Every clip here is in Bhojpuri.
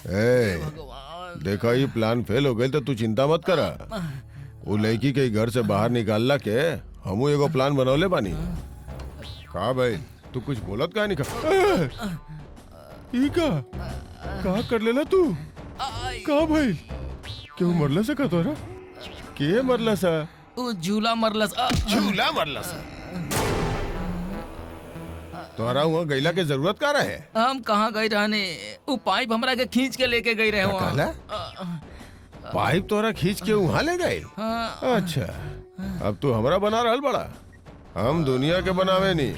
ए, भगवान। देखा ये प्लान फेल हो गए तो तू चिंता मत करा। वो लड़की के घर से बाहर निकालला के हमू एगो प्लान बनौले बानी। का भाई तू कुछ बोलत का नहीं का? ई का कर लेला तू? का भाई क्यों मरला सा का तोरा? के मरला सा? वो झूला मरलस। झूला मरला सा? तोरा वहाँ गैला के जरूरत का रहे? हम कहाँ गए रहने? वो पाइप हमरा के खींच के लेके गई रहे वहाँ। कहला? पाइप तोरा खींच के वहाँ ले गए? हाँ। अच्छा अब तू हमरा बना रहल बड़ा। हम दुनिया के बनावे नहीं।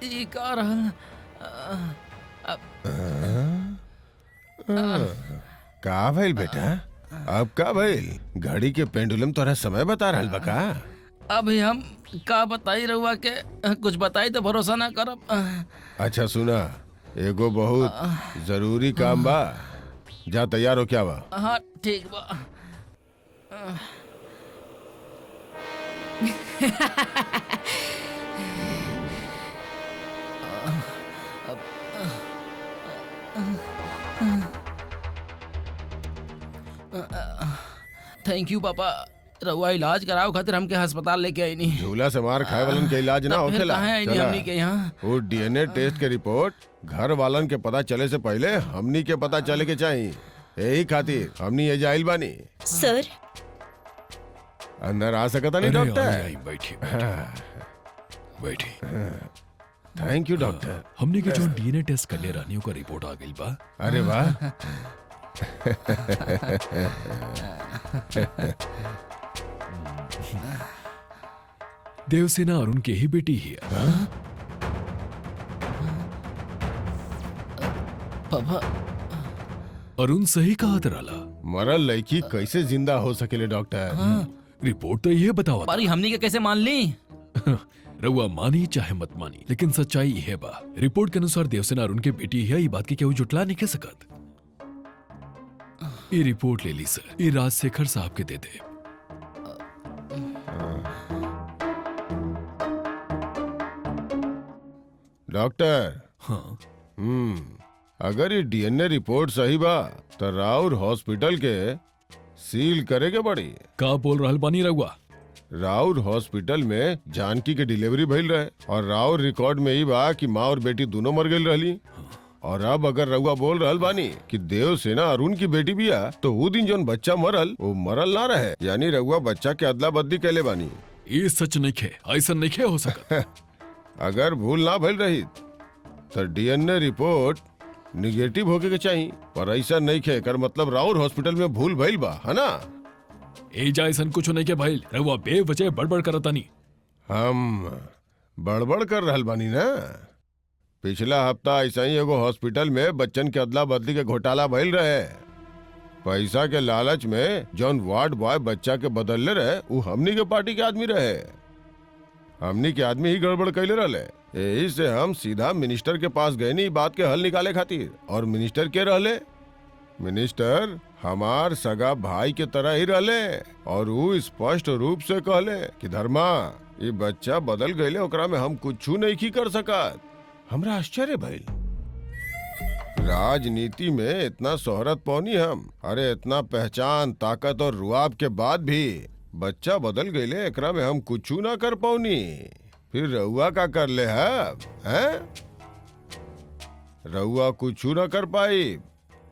ई का रहल? का भइल बेटा? अब का भइल? घड़ी के पेंडुलम तोरा समय बता रहल बा का? अभी हम का बताई रहुआ के? कुछ बताई तो भरोसा ना करब। अच्छा सुना, एगो बहुत जरूरी काम बा। जा तैयार हो क्या बा? हाँ ठीक बा। थैंक यू पापा। रहुआ इलाज कराओ खातिर हमके अस्पताल लेके आई नहीं। झूला से मार खाए वालन के इलाज ना होखेला। आई नहीं हमनी के यहाँ। वो डीएनए टेस्ट के रिपोर्ट घर वालन के पता चले से पहले हमनी के पता चले के चाहिए। यही खातिर हमनी ये जाइल बानी। सर अंदर आ सकता नहीं डॉक्टर? बैठी बैठी। Thank you doctor. हमने के जो डीएनए टेस्ट कर ले रानियों का रिपोर्ट आ गई बा। अरे वाह। देवसेना अरुण के ही बेटी है। पापा अरुण सही कहा तराला। मरल लड़की कैसे जिंदा हो सकेले डॉक्टर? रिपोर्ट तो ये बतावा। पारी हमनी के कैसे मान ली? रउआ मानी चाहे मत मानी, लेकिन सच्चाई यह बा। रिपोर्ट के अनुसार देवसेना अरुण के बेटी है। ये बात की केहू जुटला नहीं कह सकत। ये रिपोर्ट ले ली सर, ये राजशेखर साहब के दे दे। डॉक्टर हाँ अगर ये डीएनए रिपोर्ट सही बा तो राउर हॉस्पिटल के सील करे के पड़ी। का बोल रहल बानी रउआ? राउर हॉस्पिटल में जानकी के डिलीवरी भइल रहे और राउर रिकॉर्ड में ही बा कि माँ और बेटी दोनों मर गई रहली। और अब अगर रउआ बोल रहल बानी कि देवसेना अरुण की बेटी बिया तो वो दिन जोन बच्चा मरल वो मरल ना रहे, यानी रउआ बच्चा के अदला बदली कैले बानी। ये सच नहीं खे, ऐसा नहीं खे हो सकत। अगर भूल ना भइल रही तो डीएनए रिपोर्ट निगेटिव होके के चाहिए, पर ऐसा नहीं खे कर मतलब राउर हॉस्पिटल में भूल भइल बा, है ना? एजा ऐसा कुछ नहीं के भाई। रउआ बेवजह बड़बड़ करतानी। हम बड़बड़ कर रहल बानी ना। पिछला हफ्ता ऐसा ही एगो हॉस्पिटल में बच्चन के अदला बदली के घोटाला भइल रहे। पैसा के लालच में जौन वार्ड बॉय बच्चा के बदलले रहे वो हमनी के पार्टी के आदमी रहे। हमनी के आदमी ही गड़बड़ कैले रहले। यही से हम सीधा मिनिस्टर के पास गए नी बात के हल निकाले खातिर। और मिनिस्टर के रहले? मिनिस्टर हमार सगा भाई के तरह ही रहले और वो स्पष्ट रूप से कहले कि धर्मा ये बच्चा बदल गए, ओकरा में हम कुछ नहीं की कर सकत। हमरा आश्चर्य भइल। राजनीति में इतना शोहरत पौनी हम, अरे इतना पहचान ताकत और रुआब के बाद भी बच्चा बदल गए, एकरा में हम कुछ ना कर पौनी। फिर रउआ का कर ले हैं? रउआ कुछ ना कर पाई।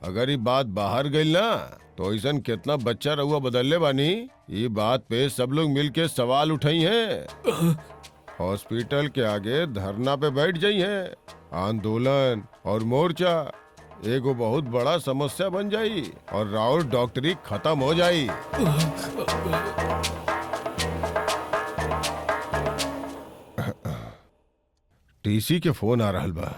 अगर ये बात बाहर गई ना तो ऐसा कितना बच्चा रउआ बदलले बानी, ये बात पे सब लोग मिलके सवाल उठाई हैं। हॉस्पिटल के आगे धरना पे बैठ जाई हैं। आंदोलन और मोर्चा एगो बहुत बड़ा समस्या बन जाई और राउर डॉक्टरी खत्म हो जाई। टीसी के फोन आ रहल बा।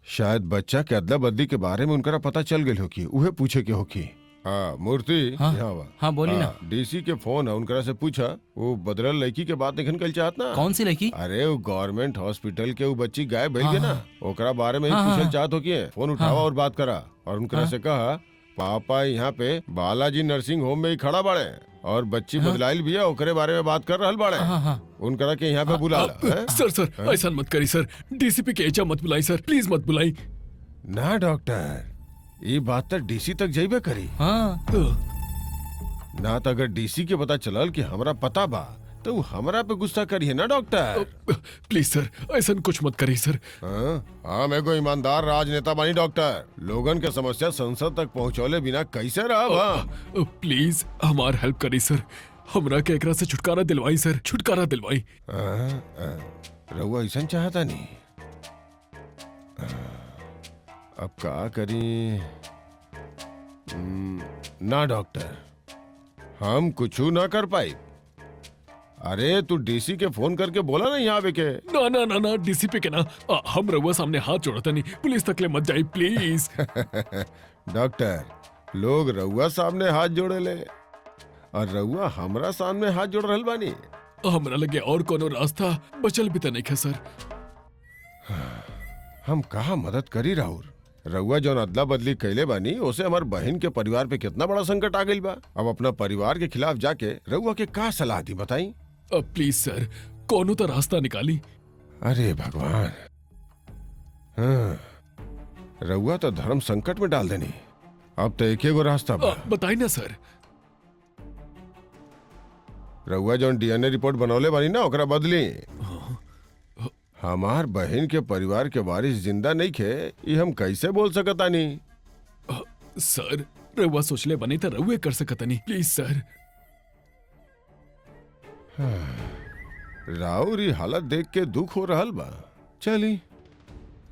शायद बच्चा के अदला बदली के बारे में उनका पता चल गई होगी, उहे पूछे के होगी। हाँ मूर्ति, हाँ, यहाँ बा। हाँ बोली ना। डीसी के फोन है, उनकरा से पूछा वो बदरल लड़की के बात नहीं कल चाहत ना। कौन सी लड़की? अरे वो गवर्नमेंट हॉस्पिटल के वो बच्ची गायब भइल के ना, ओकरा बारे में ही हाँ, पूछल हाँ। चाहत हो कि फोन उठावा और बात करा। और उनकरा से कहा पापा यहाँ पे बालाजी नर्सिंग होम में ही खड़ा बाड़े और बच्ची बदलाइल भी है, ओकरे बारे में बात कर रहल बाड़े। हाँ हाँ उनकरा के यहाँ पे बुला ला हैं? सर ऐसा मत करी सर, डीसीपी के एजा मत बुलाई सर, प्लीज मत बुलाई। ना डॉक्टर, ये बात तक डीसी तक जाइबे करी। हाँ। ना तो अगर डीसी के पता चलल कि हमरा पता बा तो वो हमरा पे गुस्सा करिए ना डॉक्टर। प्लीज सर ऐसा कुछ मत करी सर। हम एगो ईमानदार राजनेता बानी डॉक्टर, लोगन के समस्या संसद तक पहुँचौले बिना कैसे रहा। प्लीज हमार हेल्प करी सर, हमरा के एकरा से छुटकारा दिलवाई सर, छुटकारा दिलवाई। रहुआ ऐसा चाहता नहीं। अब का करी? ना डॉक्टर, हम कुछ ना कर पाई। अरे तू डीसी के फोन करके बोला ना यहाँ आवे के। ना ना ना ना डीसीपी के ना, हम रउआ सामने हाथ जोड़ता नहीं, पुलिस तक ले मत जाई प्लीज। डॉक्टर, लोग रउआ सामने हाथ जोड़े ले और रउआ हमरा सामने हाथ जोड़ रहल बानी। हमरा लगे और कोनो रास्ता बचल भी तो नहीं है सर। हम कहा मदद करी राहुल। रउआ जौन अदला बदली कैले बानी उसे हमार बहन के परिवार पे कितना बड़ा संकट आ गइल बा। अब अपना परिवार के खिलाफ जाके रउआ के का सलाह दी बताई? प्लीज सर कोनो तो रास्ता निकाली। अरे भगवान, रउआ तो धर्म संकट में डाल देनी। अब तो एक गो रास्ता बा। बताई ना सर। रउआ जौन डीएनए रिपोर्ट बनौले बानी ना ओकरा बदली। हमार बहन के परिवार के वारिस जिंदा नहीं खे, ये हम कैसे बोल सकतानी? सर रउआ सोचले बनी तो रउए कर सकतनी, प्लीज सर। राउर ये हालत देख के दुख हो रहल बा। चली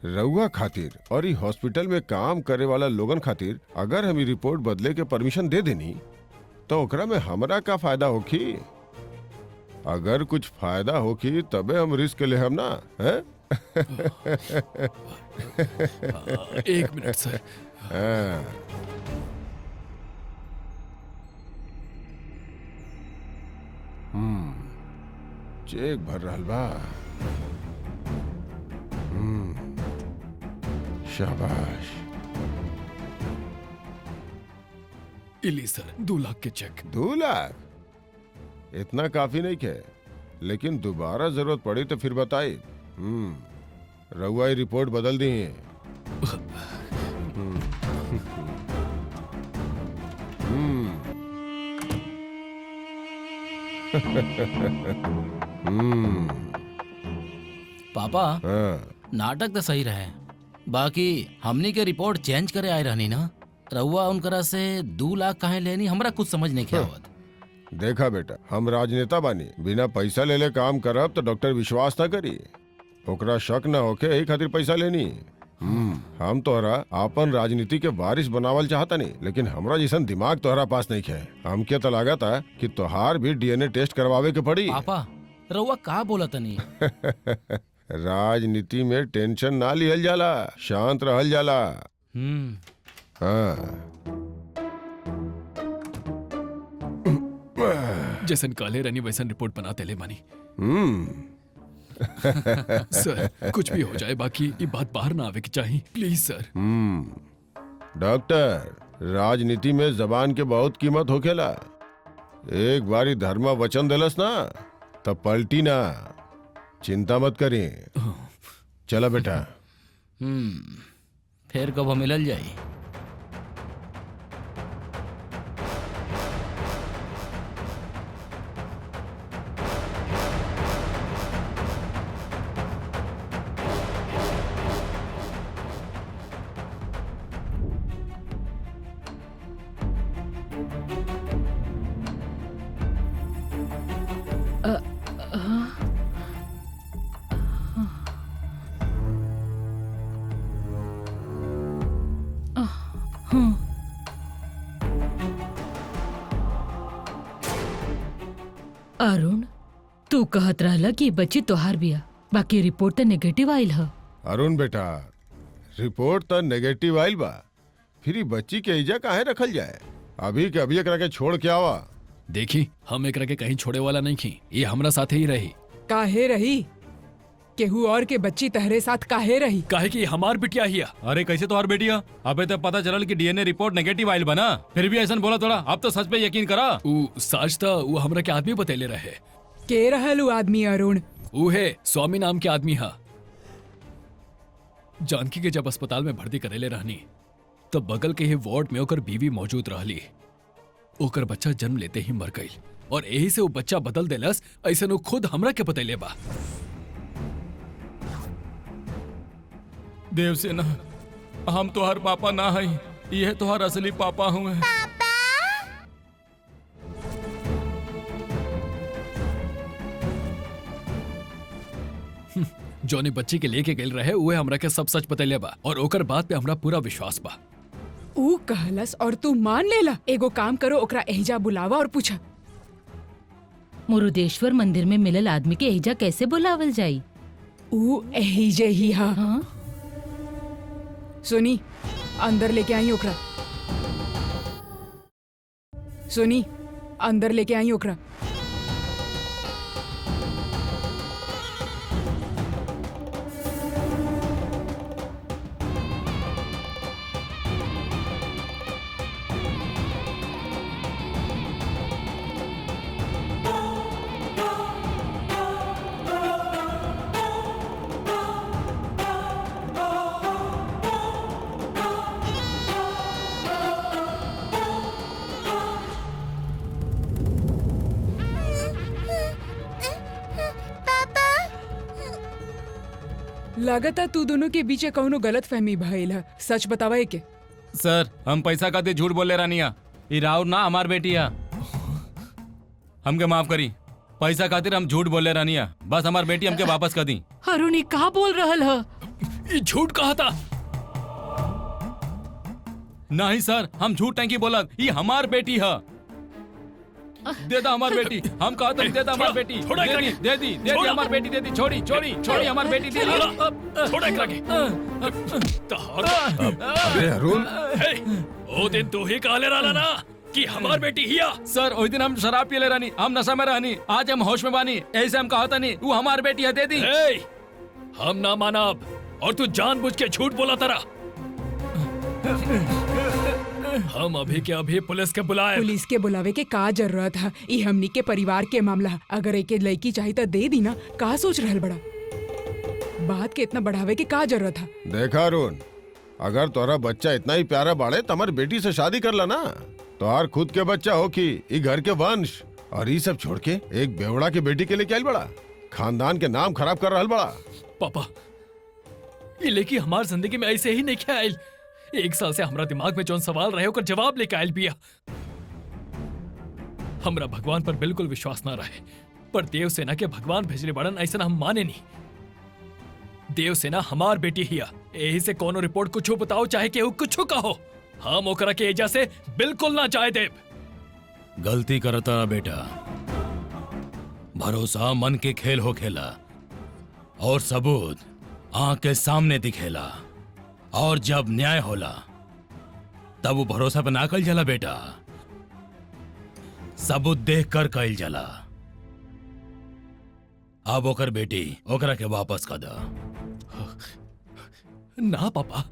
रउआ खातिर और ये हॉस्पिटल में काम करे वाला लोगन खातिर अगर हम ये रिपोर्ट बदले के परमिशन दे देनी तो ओकरा में हमरा का फायदा होखी? अगर कुछ फायदा होखी तबे हम रिस्क ले हम ना है? एक मिनट सर। चेक भर रहल बा। शाबाश। इली सर 2 लाख के चेक। 2 लाख इतना काफी नहीं है, लेकिन दोबारा जरूरत पड़ी तो फिर बताई। रउआ रिपोर्ट बदल दी। पापा नाटक तो सही रहे, बाकी हमनी के रिपोर्ट चेंज करे आए रहनी ना। रउआ उनकरा से 2 लाख काहे लेनी, हमरा कुछ समझ नहीं क्या आवत। देखा बेटा, हम राजनेता बानी, बिना पैसा ले ले काम करब तो डॉक्टर विश्वास ना करी। ओकरा शक ना होके यही खातिर पैसा लेनी। हम तोहरा आपन राजनीति के वारिस बनावल चाहता नहीं, लेकिन हमरा जैसन दिमाग तोहरा पास नहीं है। हमके तो लागत है कि तोहार भी डीएनए टेस्ट करवावे के पड़ी। पापा रउआ का बोला तनी? राजनीति में टेंशन ना लिहल जाला, शांत रहल जाला। जैसन काले रानी वैसन रिपोर्ट बनाते ले मानी। सर कुछ भी हो जाए बाकी ये बात बाहर ना आवे की चाहिए, प्लीज सर। डॉक्टर, राजनीति में जबान के बहुत कीमत होखेला। एक बारी धर्म वचन दिलस ना तब पलटी ना। चिंता मत करें। चला बेटा। फिर कब मिलल जाई? अरुण, तू कहत रहला कि बच्ची तोहार बिया, बाकी रिपोर्ट तो नेगेटिव आइल ह। अरुण बेटा, रिपोर्ट तो नेगेटिव आइल बा, फिर बच्ची के इजा काहे रखल जाए? अभी के अभी एकरा के छोड़ के आवा। देखी हम एकरा के कहीं छोड़े वाला नहीं खी, ये हमरा साथे ही रही। काहे रही? केहू और के बच्ची तहरे साथ काहे रही? काहे कि हमार बिटिया हिया। अरे कैसे तोहार बेटिया? अबे तो पता चलल कि डीएनए रिपोर्ट नेगेटिव आइल बना, फिर भी ऐसा बोला थोड़ा। अब तो सच पे यकीन करा। ऊ साच था, वो हमरा के आदमी बतैले रहे। के रहल उ आदमी अरुण? ऊ है स्वामी नाम के आदमी हा। जानकी के जब अस्पताल में भर्ती करेले रहनी तब बगल के ही वार्ड में ओकर बीवी मौजूद रहली। ओकर बच्चा जन्म लेते ही मर गई और यही से वो बच्चा बदल देलस, ऐसे नु खुद हमरा के बतैले बा। देवसेना, हम तोहर पापा ना हई, यह तोहर असली पापा हुए। जौनी बच्ची के लेके गेल रहे उहे हमरा के सब सच बतैले बा और ओकर बात पे हमरा पूरा विश्वास बा। ऊ कहलस और तू मान लेला? एगो काम करो, ओकरा एहिजा बुलावा और पूछा। मुरुदेश्वर मंदिर में मिलल आदमी के एहिजा कैसे बुलावल जाई? ऊ एहिजे ही हा। हाँ? सुनी, अंदर लेके आई ओकरा। सुनी, अंदर लेके आई ओकरा। लगता तू दोनों के बीच कौनो गलत फहमी भइल है। सच बतावा के। सर, हम पैसा खातिर झूठ बोले रानिया। ई राउर ना हमार बेटिया। हमके माफ करी, पैसा खातिर हम झूठ बोले रानिया। बस हमार बेटी हमके वापस कर दी। अरुण ये कहा बोल रहल ह? ये झूठ कहा था। नहीं सर, हम झूठ नहीं की बोलत। ये हमार बेटी है। दे दा हमार बेटी। हम कहा था दे दा हमार बेटी। दे दी हमार बेटी दे दी। छोड़ी हमार बेटी दे दी। छोड़ा एकरा के। अरे अरुण, ओ दिन तू ही कहले रहला ना कि हमार बेटी हिया। सर उस दिन हम शराब पीले रहनी, हम नशा में रहनी। आज हम होश में बानी, ऐसे हम कहा था नहीं वो हमार बेटी है। दे दी। हम ना मानब और तू जानबूझ के झूठ बोला तारा। हम अभी के अभी पुलिस के बुलाए। पुलिस के बुलावे के का जरूरत है? ई हमनी के परिवार के मामला है। अगर एक लड़की चाहिए तो दे दी ना। का सोच रहल बड़ा? बात के इतना बढ़ावे के का जरूरत है? देखा अरुण, अगर तोरा बच्चा इतना ही प्यारा बाड़े तो हमारी बेटी से शादी कर ला ना। तोहार खुद के बच्चा हो कि ई घर के वंश, और ये सब छोड़ के एक बेवड़ा की बेटी के लिए क्या बड़ा खानदान के नाम खराब कर रहल बड़ा। पापा, ये लेकी हमार जिंदगी में ऐसे ही नहीं क्या आयल। एक साल से हमरा दिमाग में जौन सवाल रहे ओकर जवाब लेके आयल बिया। हमरा भगवान पर बिल्कुल विश्वास ना रहे, पर देवसेना के भगवान भेजले बड़न ऐसा हम माने नहीं। देवसेना हमार बेटी हिया, यही से कोनो रिपोर्ट कुछ बताओ चाहे केहू कुछ कहो, हम ओकरा के एजा से बिल्कुल ना जाए देव। गलती करता बेटा। भरोसा मन के खेल हो खेला और सबूत आंख के सामने दिखेला, और जब न्याय होला तब वो भरोसा पे ना कल जाला बेटा, सबूत देख कर कल जाला। अब ओकर बेटी ओकरा के वापस कर दा। ना पापा,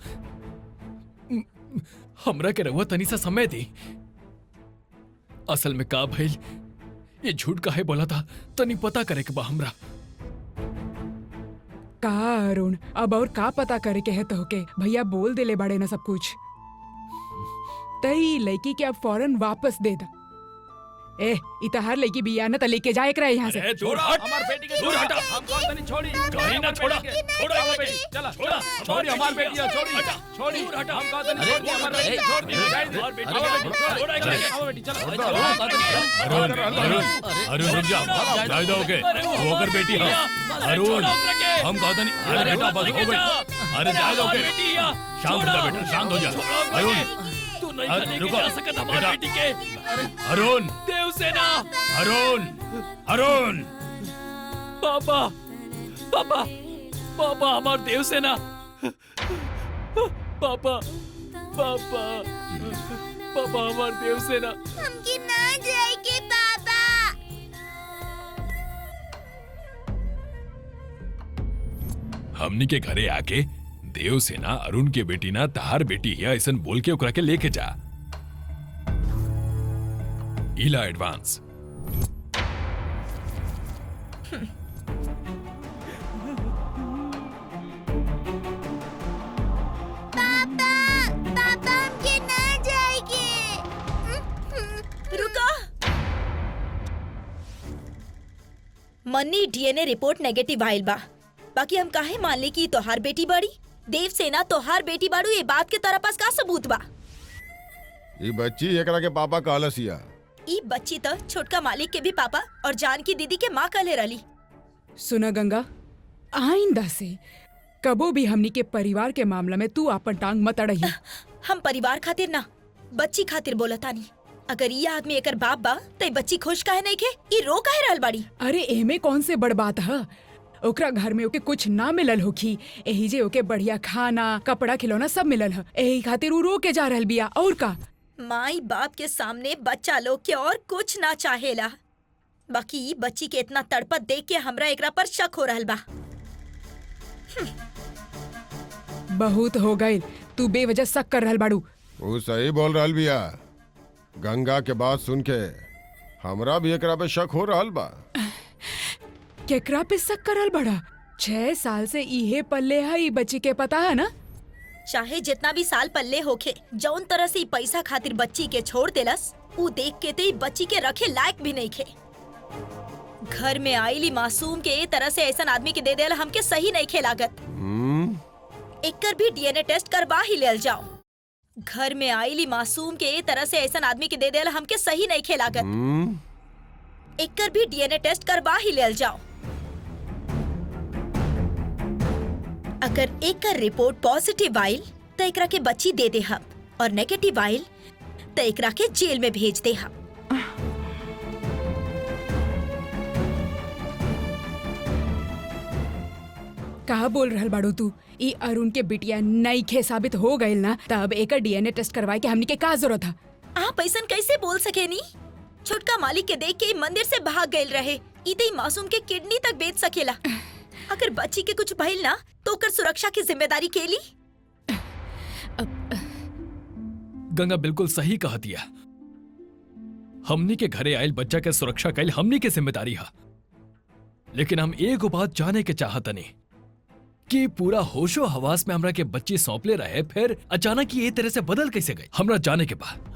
हमरा के रहुआ तनी सा समय दी। असल में का भइल, ये झूठ काहे बोला था तनी पता करे के बा हमरा। का अरुण, अब और का पता करे के है तो के? भैया बोल देले बड़े ना सब कुछ। तई लड़की के अब फौरन वापस दे दा। इतहार लड़की बिया न त लेके जाए एकरा यहाँ से। दूर हट, हमार बेटी के दूर हटा। हम कौन तनी छोड़ी। कहीं ना छोड़ा, छोड़ा हमार बेटी। चला छोड़ा, छोड़ी हमार बेटी है। छोड़ी हटा, छोड़ी दूर हटा। हम कहा था नहीं छोड़ी हमार बेटी। छोड़ दी हमार बेटी, छोड़ा एकरा के। हमार बेटी। चला अरुण रुक जा, जाए दो के वो ओकर बेटी है। अरुण हम कहता नहीं। अरे बेटा बस हो गई। अरे जाए दो के। शांत हो जा बेटा, शांत हो जा। अरुण तू नहीं रुको जा सकता हमार बेटा। बेटी के। अरुण, देवसेना, अरुण, अरुण। पापा, पापा, पापा हमार देवसेना। पापा, पापा, पापा हमार देवसेना। हमके ना जाएगी पापा। हमनी के घरे आके देव सेना अरुण के बेटी ना तहार बेटी है ऐसन बोल के ओकरा के लेके जा। इला एडवांस। पापा पापा हमके ना जाएंगे। रुको। मन्नी डीएनए रिपोर्ट नेगेटिव आइल बा, बाकी हम काहे मान ले कि तोहार बेटी बाड़ी? देव सेना तोहार बेटी बाड़ू, ये बात के तोरा पास का सबूत बा? ये बच्ची एकरा के पापा कहलसिया। ई बच्ची तो छोटका मालिक के भी पापा और जानकी दीदी के माँ कहले रही। सुना गंगा, आइंदा से कबो भी हमनी के परिवार के मामला में तू अपन टांग मत अड़ही। हम परिवार खातिर ना, बच्ची खातिर बोलतानी। अगर ये आदमी एकर बाप बा तो बच्ची खुश काहे नहीं खे? ई रो काहे रहल बाड़ी? अरे एमे कौन से बड़ बात है? ओकरा घर में ओके कुछ ना मिलल होखी, एही जे ओके बढ़िया खाना कपड़ा खिलौना सब मिलल है, एही खातिर उ रो के जा रहल बिया। और का माई बाप के सामने बच्चा लोग के और कुछ ना चाहेला, बाकी ई बच्ची के इतना तड़पत देख के हमरा एकरा पर शक हो रहल बा। बहुत हो गए, तू बेवजह शक कर रहल बाड़ू। वो सही बोल रहल बिया। गंगा के बात सुन के हमरा भी एकरा पे शक हो रहल बा। केकरा पे शक करल बड़ा? 6 साल से इहे पल्ले है, ई बच्ची के पता है ना? चाहे जितना भी साल पल्ले होखे, जौन तरह से ई पैसा खातिर बच्ची के छोड़ देलस, ऊ देख के ते ई बच्ची के रखे लायक भी नहीं खे। घर में आईली मासूम के ए तरह से ऐसा आदमी के दे देला हमके सही नहीं खे लागत। एकर भी डीएनए टेस्ट करवा ही लेल जाओ। घर में आईली मासूम के ए तरह से ऐसा आदमी के दे देला हमके सही नहीं खे लागत। एकर भी डीएनए टेस्ट करवा ही लेल जाओ। अगर एकर रिपोर्ट पॉजिटिव आइल तो एकरा के बच्ची दे दे हम, और नेगेटिव आइल तो एकरा के जेल में भेज दे हम। कहा बोल रहल बाड़ू तू? ई अरुण के बिटिया नई खे साबित हो गइल ना, तब एकर डीएनए टेस्ट करवाए के हमनी के का जरूरत है? आप ऐसन कैसे बोल सके नी? छोटका मालिक के देख के ई मंदिर से भाग गइल रहे। ई तो ई मासूम के किडनी तक बेच सकेला। अगर बच्ची के कुछ भइल ना तो ओकर सुरक्षा की जिम्मेदारी के ली। गंगा बिल्कुल सही कहा दिया। हमनी के घरे आयल बच्चा के सुरक्षा कैल हमनी के जिम्मेदारी है, लेकिन हम एक बात जाने के चाहतनी कि पूरा होशो हवास में हमरा के बच्ची सौंपले रहे, फिर अचानक ये तरह से बदल कैसे गई? हमरा जाने के बाद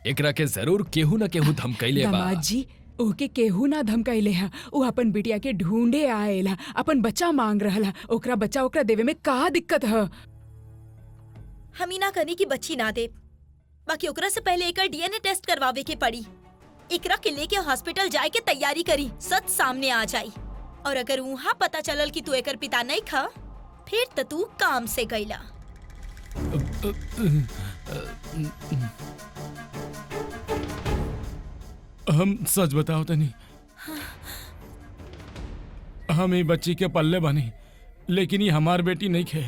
एकरा के जरूर केहू न केहू धमकैले बा। दामाद जी, ओके केहू ना धमकैले है। वो अपन बिटिया के ढूंढे आएला, अपन बच्चा मांग रहला। ओकरा बच्चा ओकरा देवे में का दिक्कत है? हम ही ना कहनी की बच्ची ना दे, बाकी ओकरा से पहले एकर डीएनए टेस्ट करवावे के पड़ी। एकरा के लेके हॉस्पिटल जाए के तैयारी करी, सच सामने आ जाई। और अगर वहाँ पता चलल कि तू एकर पिता नहीं खा, फिर तो तू काम से गईला। हम सच बताओ तनी, हम ही बच्ची के पल्ले बनी, लेकिन ये हमार बेटी नहीं खे।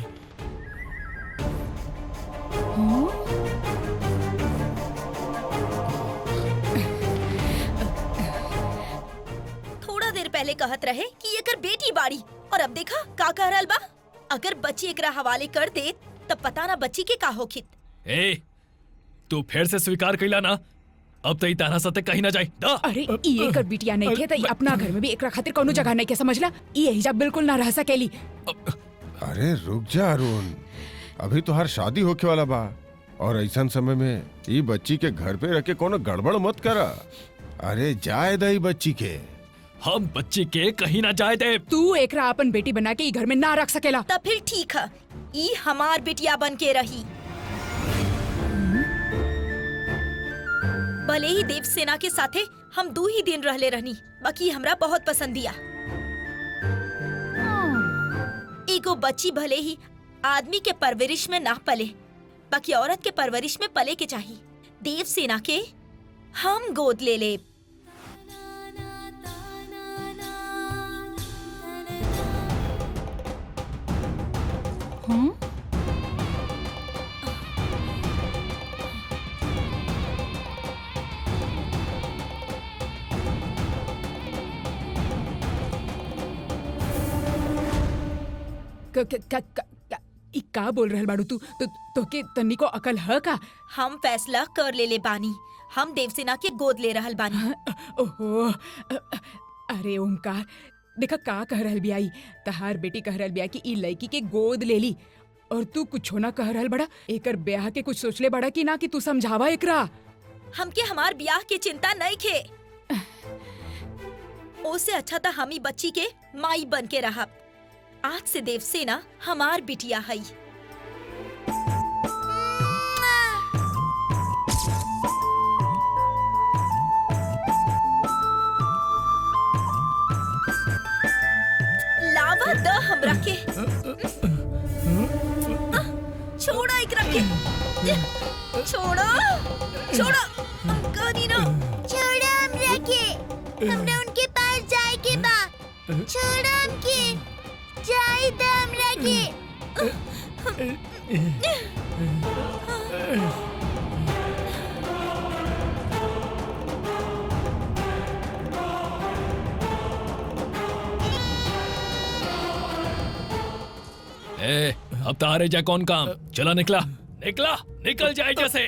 थोड़ा देर पहले कहत रहे कि एकर बेटी बाड़ी, और अब देखा का कह रहल बा। अगर बच्ची एकरा हवाले कर दे तब पता ना बच्ची के का होखित। ए, तू फिर से स्वीकार कैला ना? अब तो ई तारा साथे कहीं ना जाई। दा। अरे ई एकर बिटिया नहीं खे, तो अपना घर में भी एकरा खातिर कोनो जगह नहीं के, समझला? ई एहिजा बिल्कुल ना रह सकेली। अरे रुक जा अरुण, अभी तो हर शादी होके वाला बा, और ऐसा समय में ये बच्ची के घर पे रख के कोनो गड़बड़ मत करा। अरे जाए दई बच्ची के। हम बच्ची के कहीं ना जाए दे। तू एकरा अपन बेटी बना के ई घर में ना रख सकेला। तब फिर ठीक है, ई हमार बिटिया बन के रही। भले ही देव सेना के साथे हम 2 ही दिन रहले रहनी, बाकी हमरा बहुत पसंद दिया। एगो बच्ची भले ही आदमी के परवरिश में ना पले, बाकी औरत के परवरिश में पले के चाहिए। देव सेना के हम गोद ले ले। ई का बोल रहल बाड़ू तू तो के तन्नी को अकल है का? हम फैसला कर ले बानी। हम देवसेना के गोद ले रहल बानी। ओहो अरे ओमकार देखा का कह रहल बियाई, तहार बेटी कह रहल बिया कि ई लड़की के गोद ले ली और तू कुछ ना कह रहल बड़ा। एकर ब्याह के कुछ सोचले बड़ा कि ना कि तू समझावा एकरा। हमके हमार ब्याह की चिंता नहीं खे। ओसे अच्छा था हम ही बच्ची के माई बन के रहा। आज से देवसेना हमार बिटिया है। लावा द हमरा के। छोड़ो एकरा के। छोड़ो छोड़ो कनी ना। छोड़ो हमरा के, हमरा उनके पास जाए के बा। छोड़ो हमके, जाए द हमरा के। अब तो आ रहे जा कौन काम। चला निकला निकल जाए जैसे।